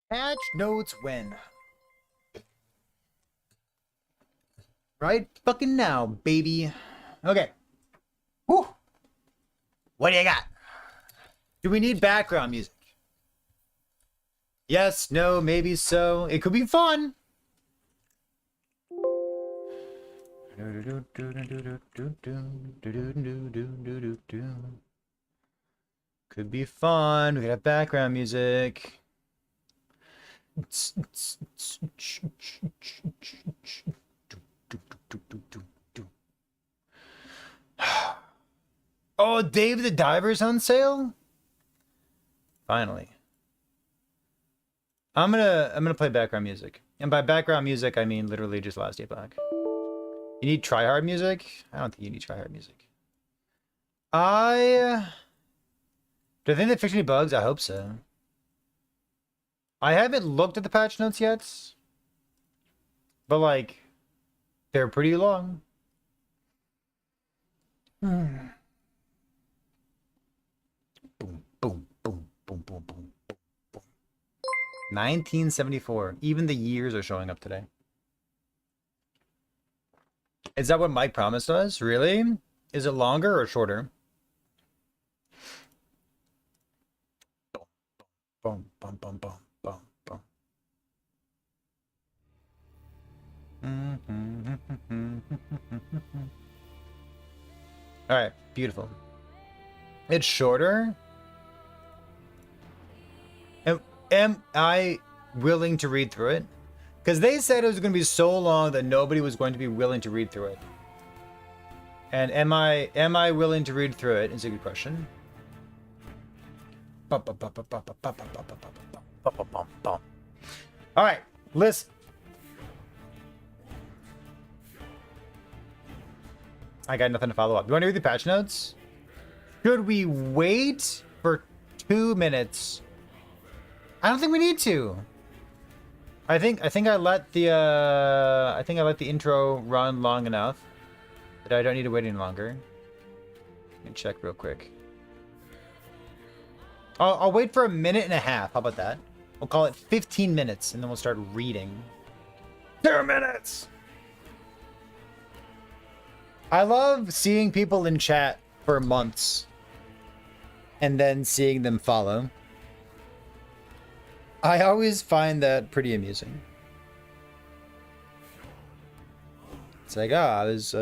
Patch notes when? Right fucking now, baby. Okay. Whew. What do you got? Do we need background music? Yes, no, maybe so. It could be fun. Could be fun. We could have background music. Oh, Dave the Diver's on sale? Finally. I'm gonna play background music. And by background music I mean literally just Last Day Black. You need tryhard music? I don't think you need tryhard music. Do I think they fixed any bugs? I hope so. I haven't looked at the patch notes yet. But like they're pretty long. Boom, boom, boom, boom, boom, boom, boom, boom. 1974. Even the years are showing up today. Is that what Mike promised us? Really? Is it longer or shorter? Boom, boom, boom, boom, boom, boom. All right, beautiful. It's shorter. Am I willing to read through it? Because they said it was going to be so long that nobody was going to be willing to read through it. And am I willing to read through it? Is a good question. All right, listen. I got nothing to follow up. You want to read the patch notes? Should we wait for 2 minutes? I don't think we need to. I think I let the intro run long enough that I don't need to wait any longer. Let me check real quick. I'll wait for 1.5 minutes. How about that? We'll call it 15 minutes and then we'll start reading. 2 minutes. I love seeing people in chat for months and then seeing them follow. I always find that pretty amusing. It's like, I was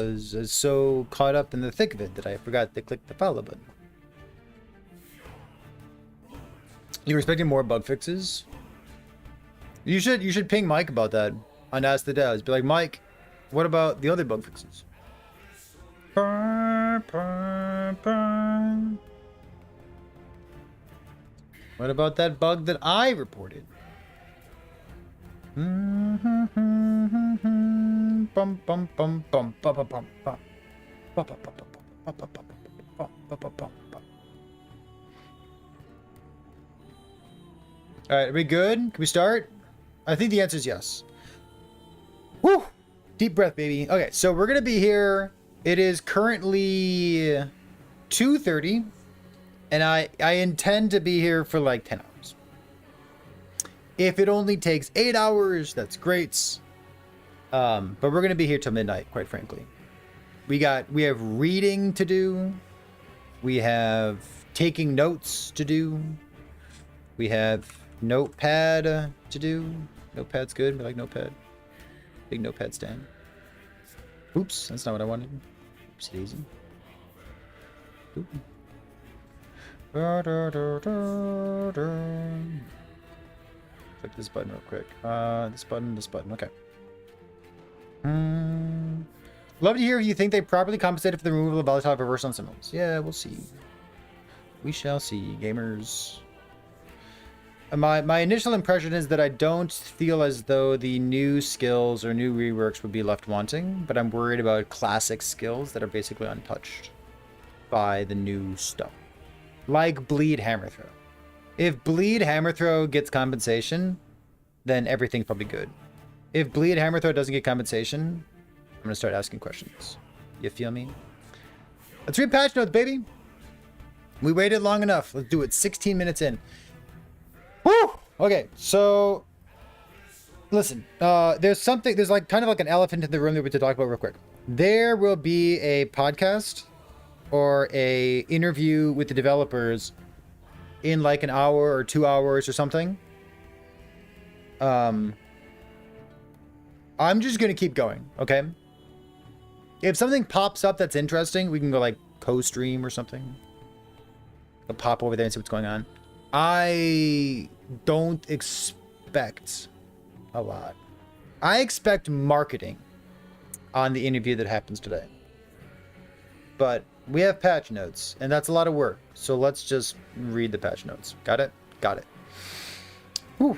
so caught up in the thick of it that I forgot to click the follow button. You're expecting more bug fixes? You should ping Mike about that on Ask the Devs. Be like, Mike, what about the other bug fixes? What about that bug that I reported? Alright, are we good? Can we start? I think the answer is yes. Woo! Deep breath, baby. Okay, so we're gonna be here. It is currently 2:30. And I intend to be here for like 10 hours. If it only takes 8 hours, that's great. But we're going to be here till midnight, quite frankly. We have reading to do. We have taking notes to do. We have notepad to do. Notepad's good. We like notepad. Big notepad stand. Oops, that's not what I wanted. Oops, daisy. Oop. Click this button real quick. This button. Okay. Love to hear if you think they properly compensated for the removal of volatile reversal on signals. Yeah, we'll see. We shall see, gamers. My initial impression is that I don't feel as though the new skills or new reworks would be left wanting, but I'm worried about classic skills that are basically untouched by the new stuff. Like Bleed Hammer Throw. If Bleed Hammer Throw gets compensation, then everything's probably good. If Bleed Hammer Throw doesn't get compensation, I'm gonna start asking questions. You feel me? Let's read patch notes, baby. We waited long enough. Let's do it. 16 minutes in. Woo! Okay, so listen, there's like kind of like an elephant in the room that we have to talk about real quick. There will be a podcast or a interview with the developers in like an hour or 2 hours or something. I'm just gonna keep going, okay? If something pops up that's interesting, we can go like co-stream or something. I'll pop over there and see what's going on. I don't expect a lot. I expect marketing on the interview that happens today. But we have patch notes, and that's a lot of work. So let's just read the patch notes. Got it? Got it. Whew.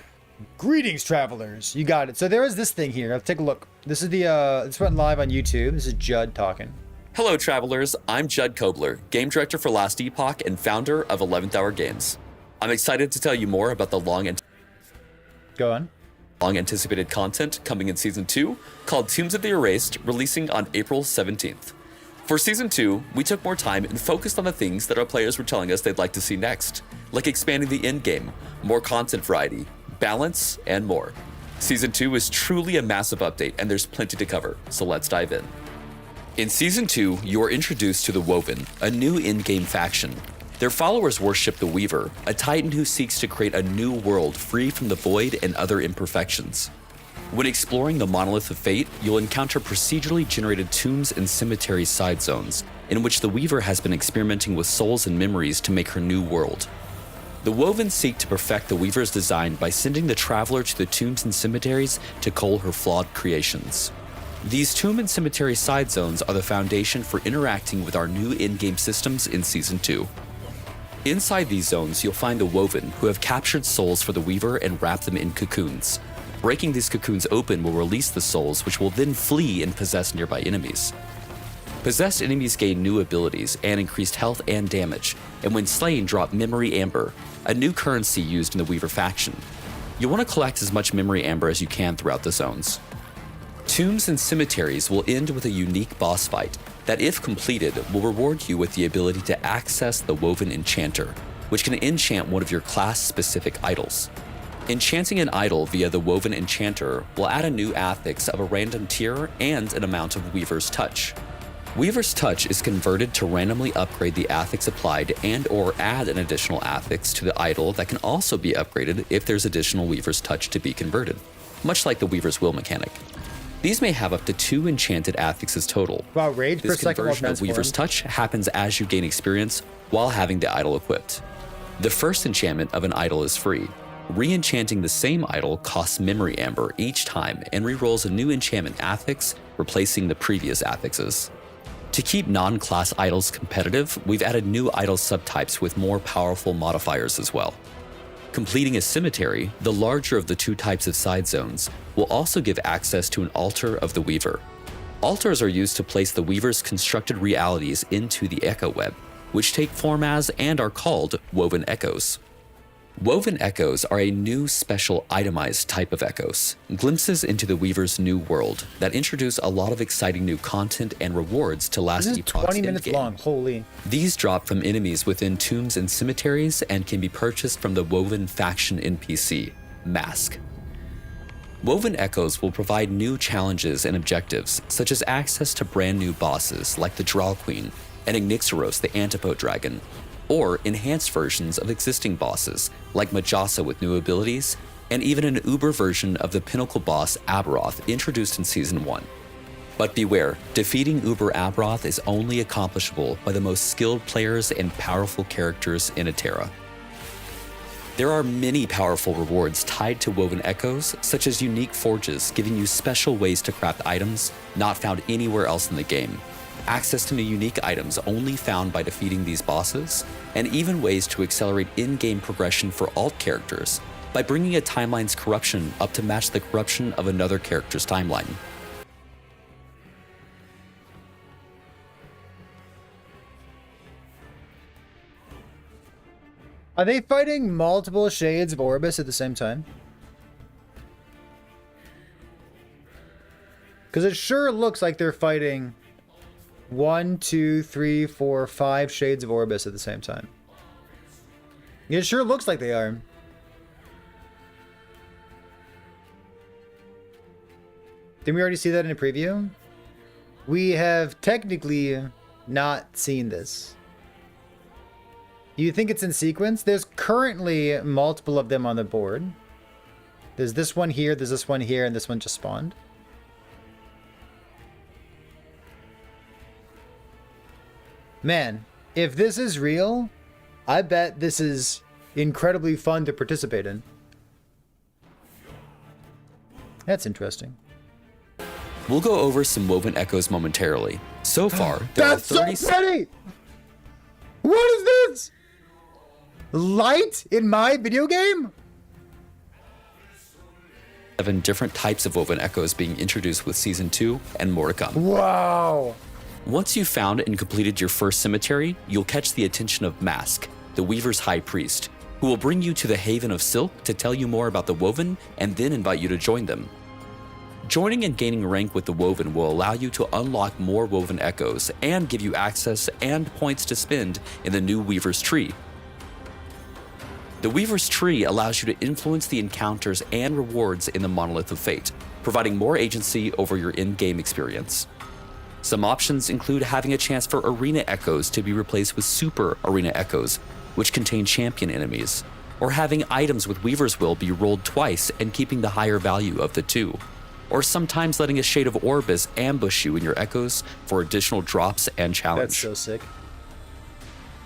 Greetings, travelers. You got it. So there is this thing here. Let's take a look. This is it's went live on YouTube. This is Judd talking. Hello, travelers. I'm Judd Kobler, game director for Last Epoch and founder of 11th Hour Games. I'm excited to tell you more about the long anticipated content coming in Season 2 called Tombs of the Erased, releasing on April 17th. For Season 2, we took more time and focused on the things that our players were telling us they'd like to see next, like expanding the endgame, more content variety, balance, and more. Season 2 is truly a massive update, and there's plenty to cover, so let's dive in. In Season 2, you are introduced to the Woven, a new in-game faction. Their followers worship the Weaver, a titan who seeks to create a new world free from the void and other imperfections. When exploring the Monolith of Fate, you'll encounter procedurally generated tombs and cemetery side zones, in which the Weaver has been experimenting with souls and memories to make her new world. The Woven seek to perfect the Weaver's design by sending the traveler to the tombs and cemeteries to cull her flawed creations. These tomb and cemetery side zones are the foundation for interacting with our new in-game systems in Season 2. Inside these zones, you'll find the Woven, who have captured souls for the Weaver and wrapped them in cocoons. Breaking these cocoons open will release the souls, which will then flee and possess nearby enemies. Possessed enemies gain new abilities and increased health and damage, and when slain drop Memory Amber, a new currency used in the Weaver faction. You'll want to collect as much Memory Amber as you can throughout the zones. Tombs and cemeteries will end with a unique boss fight that, if completed, will reward you with the ability to access the Woven Enchanter, which can enchant one of your class-specific idols. Enchanting an idol via the Woven Enchanter will add a new affix of a random tier and an amount of Weaver's Touch. Weaver's Touch is converted to randomly upgrade the affix applied and/or add an additional affix to the idol that can also be upgraded if there's additional Weaver's Touch to be converted, much like the Weaver's Will mechanic. These may have up to 2 enchanted affixes total. Wow, rage per This second while conversion of Weaver's Touch happens as you gain experience while having the idol equipped. The first enchantment of an idol is free. Re-enchanting the same idol costs Memory Amber each time and re-rolls a new enchantment affix, replacing the previous affixes. To keep non-class idols competitive, we've added new idol subtypes with more powerful modifiers as well. Completing a cemetery, the larger of the 2 types of side zones, will also give access to an altar of the Weaver. Altars are used to place the Weaver's constructed realities into the Echo Web, which take form as and are called Woven Echoes. Woven Echoes are a new special itemized type of echoes, glimpses into the Weaver's new world that introduce a lot of exciting new content and rewards to Last This is Epoch's 20 minutes endgame. long. Holy. These drop from enemies within tombs and cemeteries and can be purchased from the Woven faction NPC, Mask. Woven Echoes will provide new challenges and objectives, such as access to brand new bosses like the Draw Queen and Ignixoros the Antipode Dragon, or enhanced versions of existing bosses like Majasa with new abilities, and even an Uber version of the pinnacle boss Aberoth introduced in Season 1. But beware, defeating Uber Aberoth is only accomplishable by the most skilled players and powerful characters in Eterra. There are many powerful rewards tied to Woven Echoes, such as unique forges giving you special ways to craft items not found anywhere else in the game, access to new unique items only found by defeating these bosses, and even ways to accelerate in-game progression for alt characters by bringing a timeline's corruption up to match the corruption of another character's timeline. Are they fighting multiple shades of Orbis at the same time? Because it sure looks like they're fighting 1, 2, 3, 4, 5 shades of Orbis at the same time. It sure looks like they are. Didn't we already see that in a preview? We have technically not seen this. You think it's in sequence? There's currently multiple of them on the board. There's this one here, there's this one here, and this one just spawned. Man, if this is real, I bet this is incredibly fun to participate in. That's interesting. We'll go over some Woven Echoes momentarily. So far, there are That's 30 so pretty! What is this? Light in my video game? 7 different types of Woven Echoes being introduced with Season 2 and more to come. Wow. Once you've found and completed your first cemetery, you'll catch the attention of Mask, the Weaver's High Priest, who will bring you to the Haven of Silk to tell you more about the Woven and then invite you to join them. Joining and gaining rank with the Woven will allow you to unlock more Woven Echoes and give you access and points to spend in the new Weaver's Tree. The Weaver's Tree allows you to influence the encounters and rewards in the Monolith of Fate, providing more agency over your in-game experience. Some options include having a chance for Arena Echoes to be replaced with Super Arena Echoes, which contain champion enemies, or having items with Weaver's Will be rolled twice and keeping the higher value of the two, or sometimes letting a Shade of Orbis ambush you in your Echoes for additional drops and challenge. That's so sick.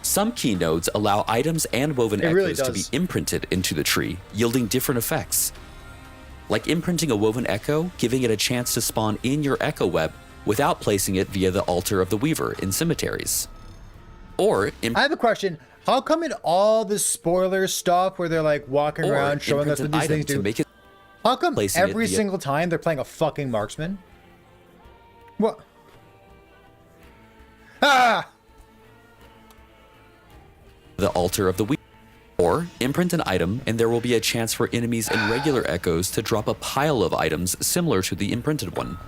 Some key nodes allow items and Woven It really Echoes to be does. imprinted into the tree, yielding different effects. Like imprinting a Woven Echo, giving it a chance to spawn in your Echo Web without placing it via the altar of the Weaver in cemeteries. Or I have a question. How come in all the spoiler stuff where they're like walking around showing us what these things to do, make it how come placing it every via- single time they're playing a fucking marksman? What? Ah! the altar of the Weaver. Or imprint an item and there will be a chance for enemies in regular Echoes to drop a pile of items similar to the imprinted one.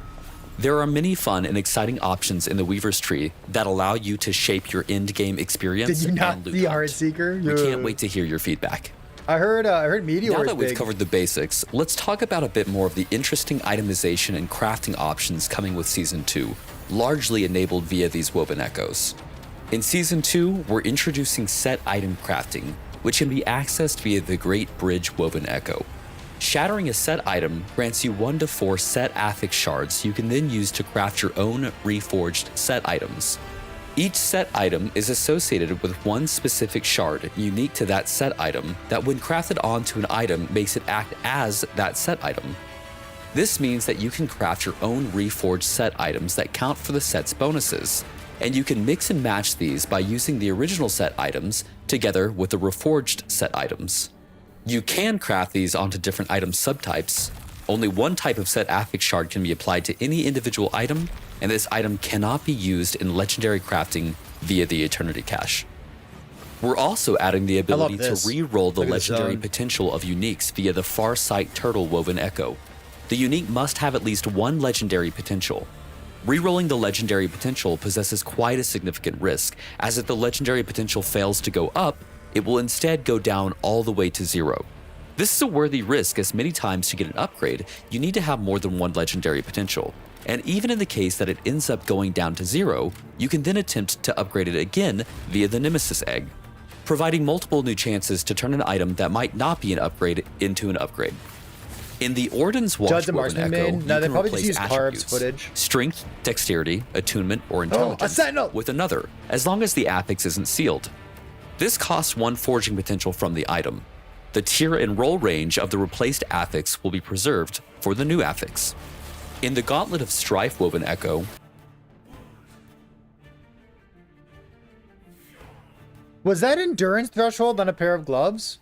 There are many fun and exciting options in the Weaver's Tree that allow you to shape your end-game experience. Did you not and loot see hunt. Heartseeker? We can't wait to hear your feedback. I heard Meteor Now is that we've big. covered the basics, let's talk about a bit more of the interesting itemization and crafting options coming with Season 2, largely enabled via these Woven Echoes. In Season 2, we're introducing set item crafting, which can be accessed via the Great Bridge Woven Echo. Shattering a set item grants you 1 to 4 set affix shards you can then use to craft your own reforged set items. Each set item is associated with one specific shard unique to that set item that when crafted onto an item makes it act as that set item. This means that you can craft your own reforged set items that count for the set's bonuses, and you can mix and match these by using the original set items together with the reforged set items. You can craft these onto different item subtypes. Only one type of set affix shard can be applied to any individual item, and this item cannot be used in legendary crafting via the Eternity Cache. We're also adding the ability to this. re-roll the Look at this legendary zone. potential of uniques via the Farsight Turtle Woven Echo. The unique must have at least one legendary potential. Rerolling the legendary potential possesses quite a significant risk, as if the legendary potential fails to go up, it will instead go down all the way to 0. This is a worthy risk, as many times to get an upgrade, you need to have more than one legendary potential. And even in the case that it ends up going down to 0, you can then attempt to upgrade it again via the Nemesis Egg, providing multiple new chances to turn an item that might not be an upgrade into an upgrade. In the Orden's Watch Judge the Woven Marksman Echo, main? you No, they can probably just replace use carbs attributes, footage. strength, dexterity, attunement, or a intelligence sentinel! with another, as long as the affix isn't sealed. This costs 1 forging potential from the item. The tier and roll range of the replaced affix will be preserved for the new affix. In the Gauntlet of Strife Woven Echo, Was that endurance threshold on a pair of gloves?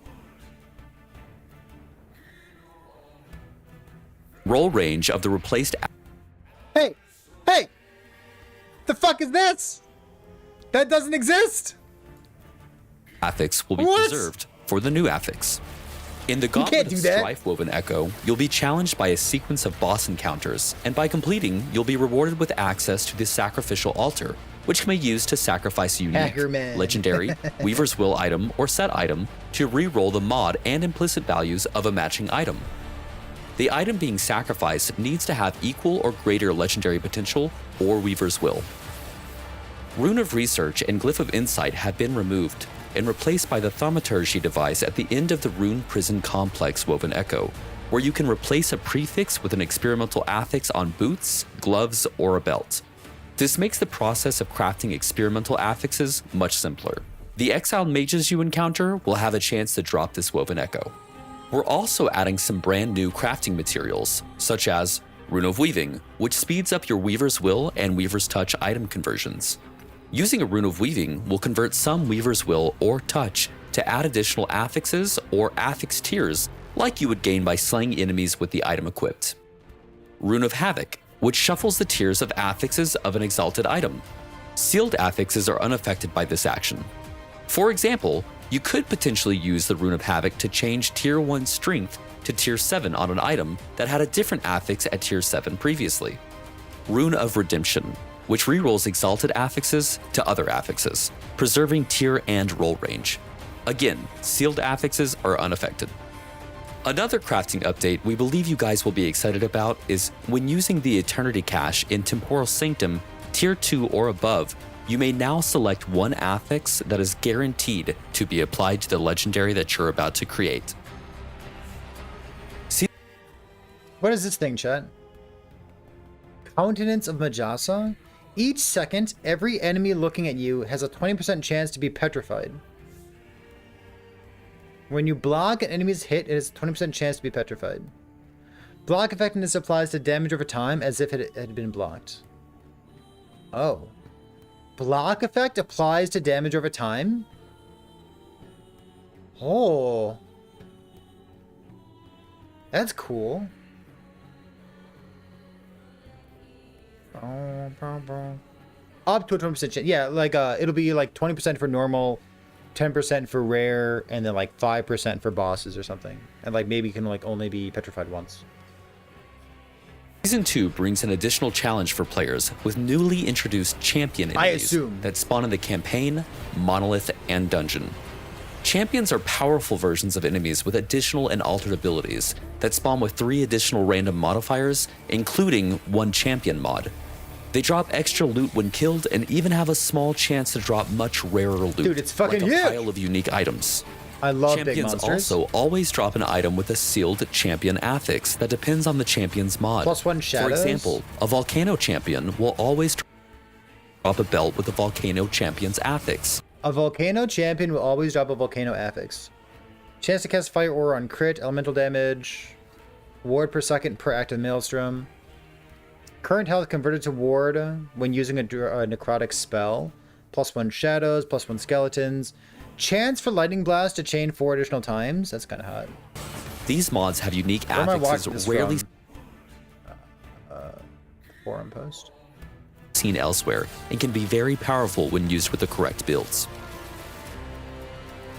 roll range of the replaced Hey! Hey! The fuck is this? That doesn't exist! affix will be What? preserved for the new affix. In the can't Gauntlet do of that. Strife Woven Echo, you'll be challenged by a sequence of boss encounters, and by completing, you'll be rewarded with access to the Sacrificial Altar, which can be used to sacrifice a unique, Hackerman. legendary, Weaver's Will item or set item to re-roll the mod and implicit values of a matching item. The item being sacrificed needs to have equal or greater legendary potential or Weaver's Will. Rune of Research and Glyph of Insight have been removed and replaced by the Thaumaturgy device at the end of the Rune Prison Complex Woven Echo, where you can replace a prefix with an experimental affix on boots, gloves, or a belt. This makes the process of crafting experimental affixes much simpler. The exiled mages you encounter will have a chance to drop this Woven Echo. We're also adding some brand new crafting materials, such as Rune of Weaving, which speeds up your Weaver's Will and Weaver's Touch item conversions. Using a Rune of Weaving will convert some Weaver's Will or Touch to add additional affixes or affix tiers like you would gain by slaying enemies with the item equipped. Rune of Havoc, which shuffles the tiers of affixes of an exalted item. Sealed affixes are unaffected by this action. For example, you could potentially use the Rune of Havoc to change Tier 1 Strength to Tier 7 on an item that had a different affix at Tier 7 previously. Rune of Redemption, which rerolls exalted affixes to other affixes, preserving tier and roll range. Again, sealed affixes are unaffected. Another crafting update we believe you guys will be excited about is when using the Eternity Cache in Temporal Sanctum Tier 2 or above, you may now select one affix that is guaranteed to be applied to the legendary that you're about to create. What is this thing, chat? Countenance of Majasa? Each second, every enemy looking at you has a 20% chance to be petrified. When you block an enemy's hit, it has a 20% chance to be petrified. Block effectiveness applies to damage over time as if it had been blocked. Oh. Block effect applies to damage over time? Oh. That's cool. Up to a 20% chance. Yeah, like it'll be like 20% for normal, 10% for rare, and then like 5% for bosses or something. And like maybe can like only be petrified once. Season 2 brings an additional challenge for players with newly introduced champion enemies that spawn in the campaign, monolith, and dungeon. Champions are powerful versions of enemies with additional and altered abilities that spawn with 3 additional random modifiers, including 1 champion mod. They drop extra loot when killed and even have a small chance to drop much rarer loot. Dude, it's fucking like a huge. pile of unique items. I love big Champions monsters. also always drop an item with a sealed champion affix that depends on the champion's mod. +1 shadows. For example, a volcano champion will always drop a belt with a volcano champion's affix. A volcano champion will always drop a volcano affix. Chance to cast fire aura on crit, elemental damage, ward per second per active maelstrom. Current health converted to ward when using a necrotic spell. +1 shadows, +1 skeletons. Chance for lightning blast to chain 4 additional times. That's kind of hot. These mods have unique Where am I watching affixes this rarely from? Forum post. seen elsewhere and can be very powerful when used with the correct builds.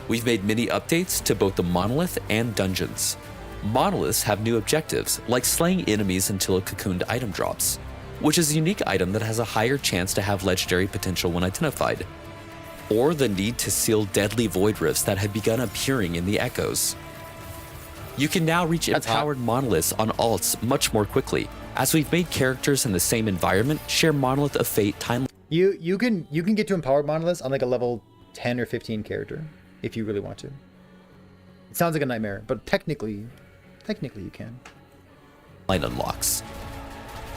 We've made many updates to both the monolith and dungeons. Monoliths have new objectives, like slaying enemies until a cocooned item drops, which is a unique item that has a higher chance to have legendary potential when identified, or the need to seal deadly void rifts that have begun appearing in the echoes. You can now reach empowered monoliths on alts much more quickly, as we've made characters in the same environment share Monolith of Fate time. You can get to empowered monoliths on like a level 10 or 15 character if you really want to. It sounds like a nightmare, but technically you can. Line unlocks.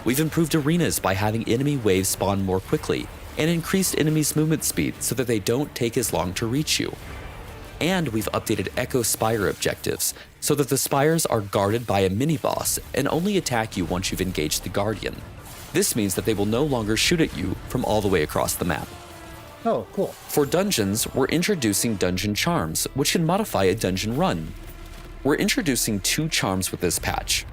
We've improved arenas by having enemy waves spawn more quickly and increased enemies' movement speed so that they don't take as long to reach you. And we've updated Echo Spire objectives so that the spires are guarded by a mini-boss and only attack you once you've engaged the Guardian. This means that they will no longer shoot at you from all the way across the map. Oh, cool. For dungeons, we're introducing Dungeon Charms, which can modify a dungeon run. We're introducing 2 charms with this patch,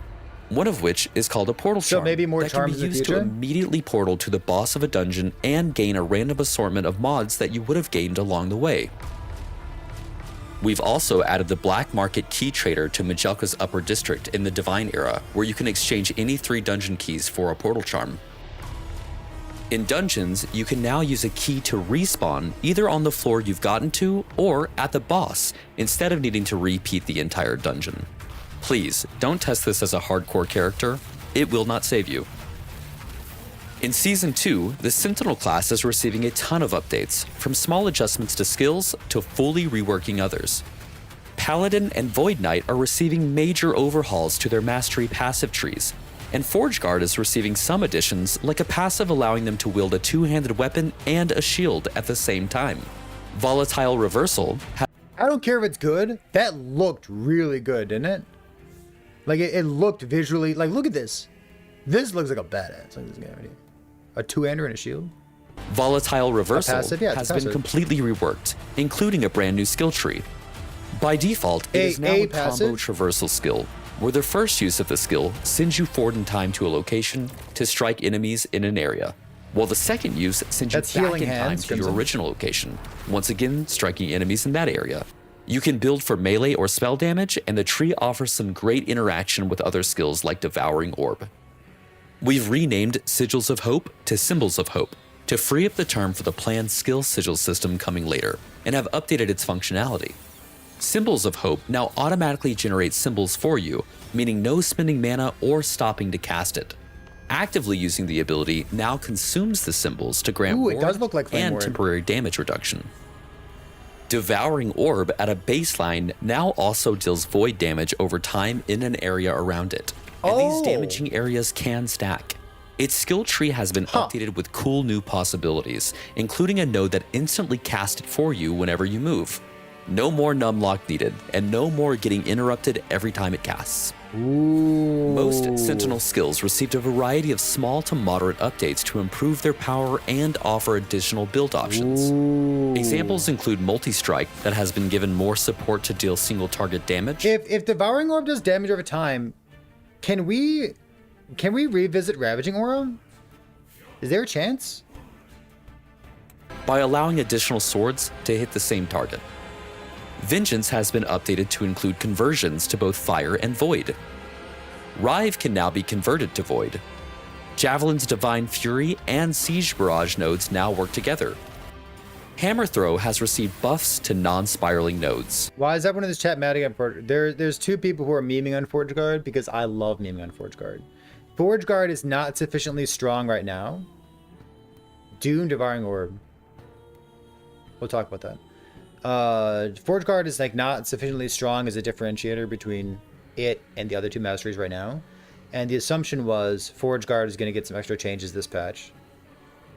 one of which is called a portal charm. So maybe more that charms can be in the used to future? immediately portal to the boss of a dungeon and gain a random assortment of mods that you would have gained along the way. We've also added the Black Market Key Trader to Majelka's Upper District in the Divine Era, where you can exchange any 3 dungeon keys for a portal charm. In dungeons, you can now use a key to respawn either on the floor you've gotten to or at the boss, instead of needing to repeat the entire dungeon. Please, don't test this as a hardcore character. It will not save you. In Season 2, the Sentinel class is receiving a ton of updates, from small adjustments to skills to fully reworking others. Paladin and Void Knight are receiving major overhauls to their mastery passive trees, and Forge Guard is receiving some additions, like a passive allowing them to wield a two-handed weapon and a shield at the same time. Volatile Reversal I don't care if it's good. That looked really good, didn't it? Like, it looked visually... Like, look at this. This looks like a badass. Look at this guy right here. A two-hander and a shield. Volatile Reversal passive? Yeah, has passive. been completely reworked, including a brand new skill tree. By default, it is now a combo passive? traversal skill, where the first use of the skill sends you forward in time to a location to strike enemies in an area, while the second use sends That's you back healing in time hands, to your Crimson. original location, once again striking enemies in that area. You can build for melee or spell damage, and the tree offers some great interaction with other skills like Devouring Orb. We've renamed Sigils of Hope to Symbols of Hope to free up the term for the planned skill sigil system coming later, and have updated its functionality. Symbols of Hope now automatically generate symbols for you, meaning no spending mana or stopping to cast it. Actively using the ability now consumes the symbols to grant Ooh, it ward does look like Flame and Ward. temporary damage reduction. Devouring Orb at a baseline now also deals void damage over time in an area around it, and these Oh. damaging areas can stack. Its skill tree has been updated with cool new possibilities, including a node that instantly casts it for you whenever you move. No more numlock needed, and no more getting interrupted every time it casts. Ooh. Most Sentinel skills received a variety of small to moderate updates to improve their power and offer additional build options. Ooh. Examples include Multi-Strike that has been given more support to deal single target damage. If Devouring Orb does damage over time, can we revisit Ravaging Aura? Is there a chance? By allowing additional swords to hit the same target. Vengeance has been updated to include conversions to both Fire and Void. Rive can now be converted to Void. Javelin's Divine Fury and Siege Barrage nodes now work together. Hammer Throw has received buffs to non-spiraling nodes. Why is everyone in this chat mad again? There's two people who are memeing on Forge Guard because I love memeing on Forge Guard. Forge Guard is not sufficiently strong right now. Doom Devouring Orb. We'll talk about that. Forge Guard is like not sufficiently strong as a differentiator between it and the other two masteries right now. And the assumption was Forge Guard is going to get some extra changes this patch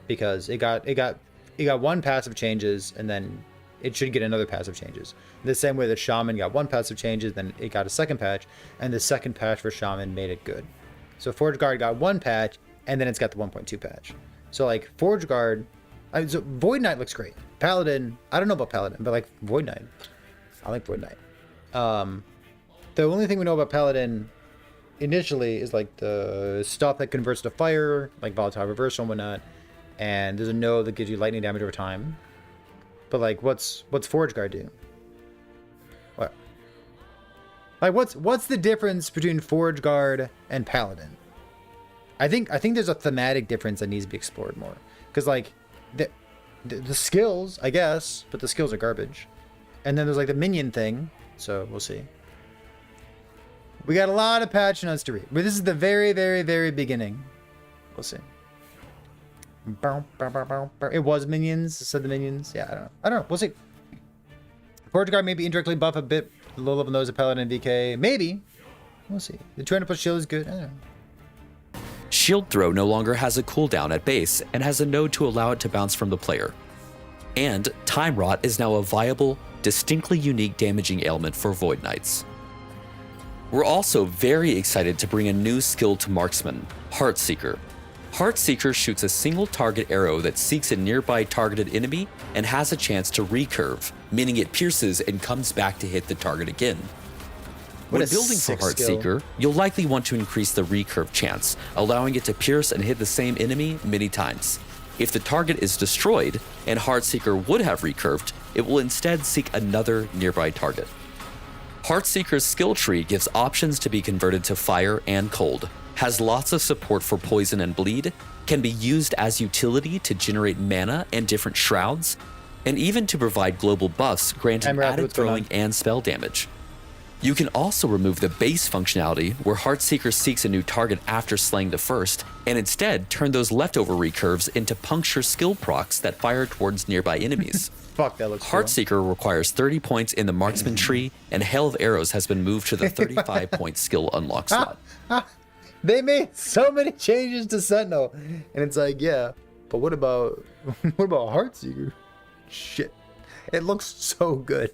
because it got one passive changes and then it should get another passive changes. The same way that Shaman got one passive changes, then it got a second patch, and the second patch for Shaman made it good. So Forge Guard got one patch, and then it's got the 1.2 patch. So like Forge Guard, so Void Knight looks great. Paladin, I don't know about Paladin, but like Void Knight, I like Void Knight. The only thing we know about Paladin initially is like the stuff that converts to fire, like Volatile Reversal and whatnot. And there's a node that gives you lightning damage over time. But like, what's Forge Guard do? What? Like, what's the difference between Forge Guard and Paladin? I think there's a thematic difference that needs to be explored more. Because like, the skills, I guess, but the skills are garbage. And then there's like the minion thing, so we'll see. We got a lot of patch notes to read, but this is the very, very, very beginning. We'll see. It was minions, said the minions. Yeah, I don't know. We'll see. Forge Guard maybe indirectly buff a bit low level nose of Paladin and VK. Maybe. We'll see. The 200+ shield is good. I don't know. Shield Throw no longer has a cooldown at base and has a node to allow it to bounce from the player. And Time Rot is now a viable, distinctly unique damaging ailment for Void Knights. We're also very excited to bring a new skill to Marksman, Heartseeker. Heartseeker shoots a single target arrow that seeks a nearby targeted enemy and has a chance to recurve, meaning it pierces and comes back to hit the target again. What When a building for sick skill. Heartseeker, you'll likely want to increase the recurve chance, allowing it to pierce and hit the same enemy many times. If the target is destroyed, and Heartseeker would have recurved, it will instead seek another nearby target. Heartseeker's skill tree gives options to be converted to fire and cold, has lots of support for poison and bleed, can be used as utility to generate mana and different shrouds, and even to provide global buffs granting I'm rapid, added what's going throwing on? and spell damage. You can also remove the base functionality where Heartseeker seeks a new target after slaying the first, and instead turn those leftover recurves into puncture skill procs that fire towards nearby enemies. Fuck, that looks cool. Heartseeker requires 30 points in the marksman tree, and Hail of Arrows has been moved to the 35-point skill unlock slot. They made so many changes to Sentinel, and it's like, yeah, but what about Heartseeker? Shit, it looks so good.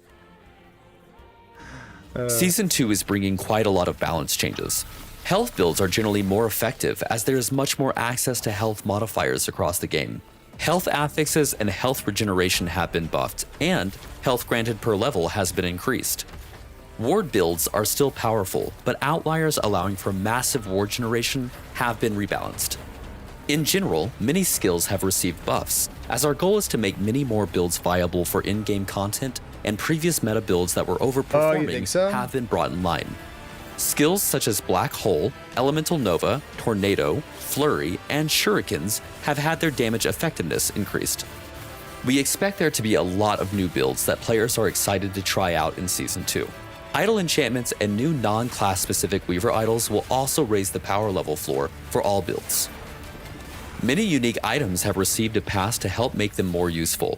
Season 2 is bringing quite a lot of balance changes. Health builds are generally more effective as there is much more access to health modifiers across the game. Health affixes and health regeneration have been buffed, and health granted per level has been increased. Ward builds are still powerful, but outliers allowing for massive ward generation have been rebalanced. In general, many skills have received buffs, as our goal is to make many more builds viable for in-game content, and previous meta builds that were overperforming have been brought in line. Skills such as Black Hole, Elemental Nova, Tornado, Flurry, and Shurikens have had their damage effectiveness increased. We expect there to be a lot of new builds that players are excited to try out in Season 2. Idle enchantments and new non-class specific Weaver idols will also raise the power level floor for all builds. Many unique items have received a pass to help make them more useful.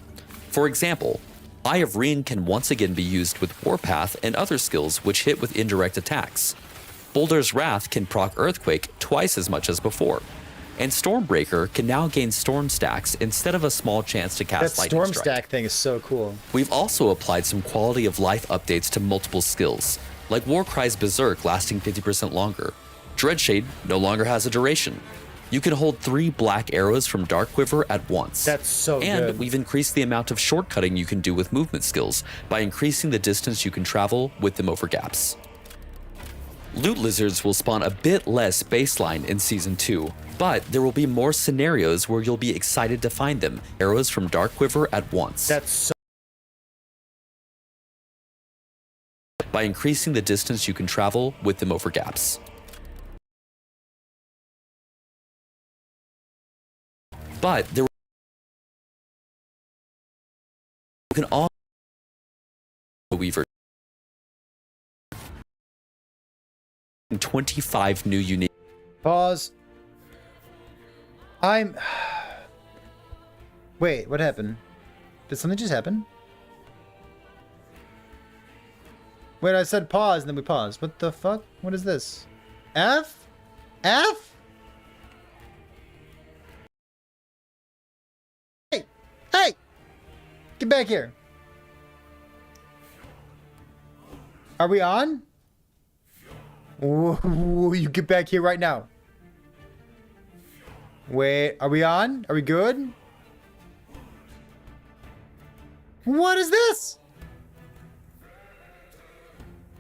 For example, Eye of Reen can once again be used with Warpath and other skills which hit with indirect attacks. Boulder's Wrath can proc Earthquake twice as much as before, and Stormbreaker can now gain Storm stacks instead of a small chance to cast Lightning Storm Strike. stack thing is so cool. We've also applied some quality of life updates to multiple skills, like Warcry's Berserk lasting 50% longer. Dreadshade no longer has a duration. You can hold 3 black arrows from Darkquiver at once. That's so and good. We've increased the amount of shortcutting you can do with movement skills by increasing the distance you can travel with them over gaps. Loot lizards will spawn a bit less baseline in Season 2, but there will be more scenarios where you'll be excited to find them, arrows from Darkquiver at once. That's so by increasing the distance you can travel with them over gaps. But there can also Weaver 25 new unique. Pause. Wait, what happened? Did something just happen? Wait, I said pause and then we paused. What the fuck? What is this? F? F? Hey! Hey! Get back here. Are we on? Ooh, you get back here right now. Wait, are we on? Are we good? What is this?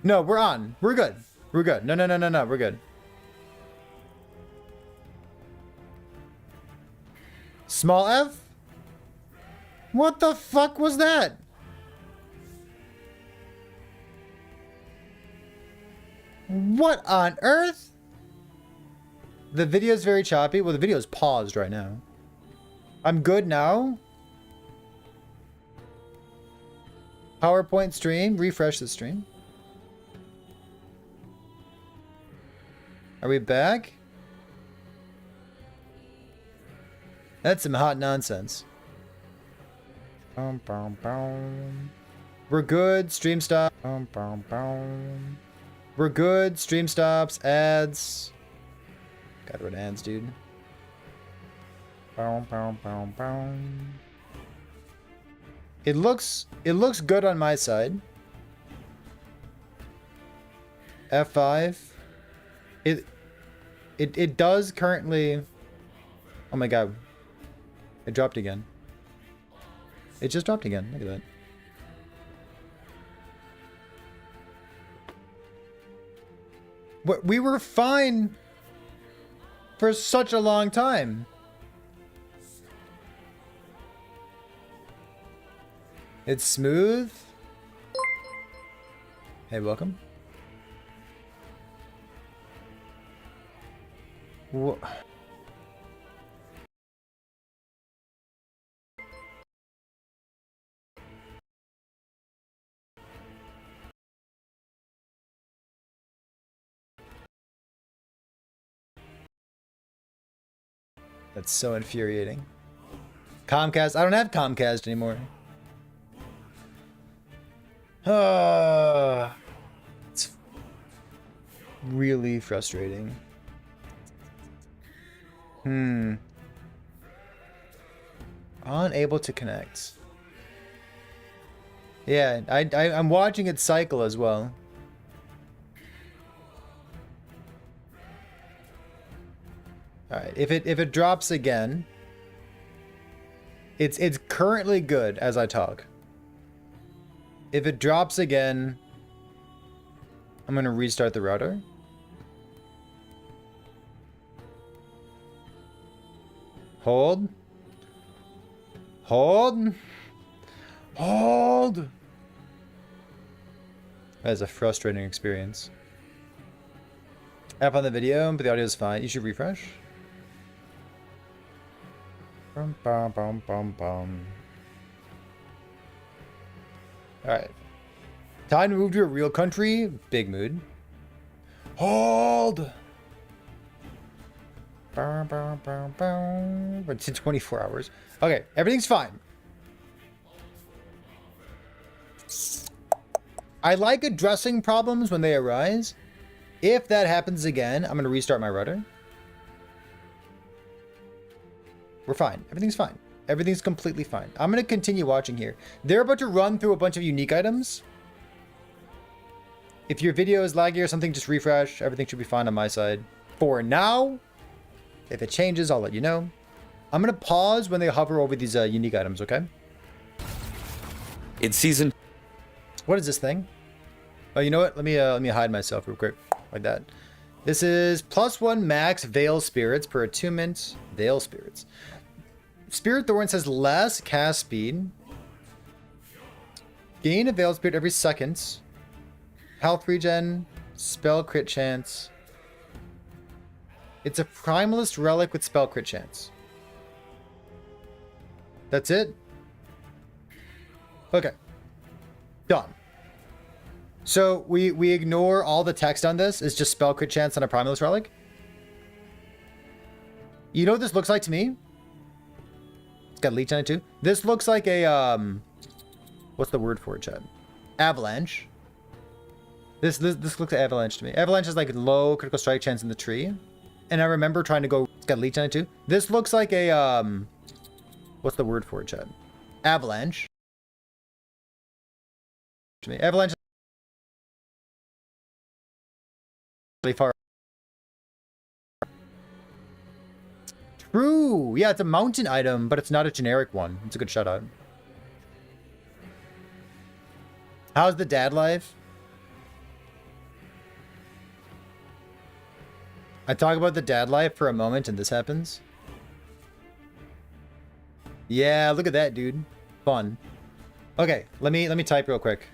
No, we're on. We're good. We're good. No, no, no, no, no. We're good. Small F? What the fuck was that? What on earth? The video's very choppy. Well, the video's paused right now. I'm good now. PowerPoint stream. Refresh the stream. Are we back? That's some hot nonsense. We're good. Stream stop. We're good. Stream stops. Ads. Got rid of ads, dude. It looks good on my side. F5. It does currently. Oh my god. It dropped again. It just dropped again. Look at that. We were fine for such a long time. It's smooth. Hey, welcome. That's so infuriating. Comcast. I don't have Comcast anymore. It's really frustrating. Unable to connect. Yeah, I'm watching it cycle as well. All right, if it drops again, it's currently good as I talk. If it drops again, I'm gonna restart the router. Hold. Hold. Hold. That is a frustrating experience. App on the video, but the audio is fine. You should refresh. Bum, bum, bum, bum, bum. Alright. Time to move to a real country. Big mood. Hold! Bum, bum, bum, bum. But it's in 24 hours. Okay, everything's fine. I like addressing problems when they arise. If that happens again, I'm going to restart my router. We're fine. Everything's fine. Everything's completely fine. I'm going to continue watching here. They're about to run through a bunch of unique items. If your video is laggy or something, just refresh. Everything should be fine on my side. For now, if it changes, I'll let you know. I'm going to pause when they hover over these unique items, okay? In season... What is this thing? Oh, you know what? Let me hide myself real quick. Like that. This is +1 max Veil Spirits per attunement. Veil Spirits. Spirit Thorn says less cast speed. Gain a Veil Spirit every second. Health regen. Spell crit chance. It's a Primalist Relic with spell crit chance. That's it? Okay. Done. So we ignore all the text on this. It's just spell crit chance on a Primalist Relic. You know what this looks like to me? It's got leech on it too. This looks like a what's the word for it, Chad? Avalanche. This looks like avalanche to me. Avalanche is like low critical strike chance in the tree. And I remember trying to go. It's got leech on it too. This looks like a what's the word for it, Chad? Avalanche. To me, avalanche. Far. True. Yeah, it's a mountain item, but it's not a generic one. It's a good shout out. How's the dad life? I talk about the dad life for a moment and this happens. Yeah, look at that, dude. Fun. Okay, let me type real quick.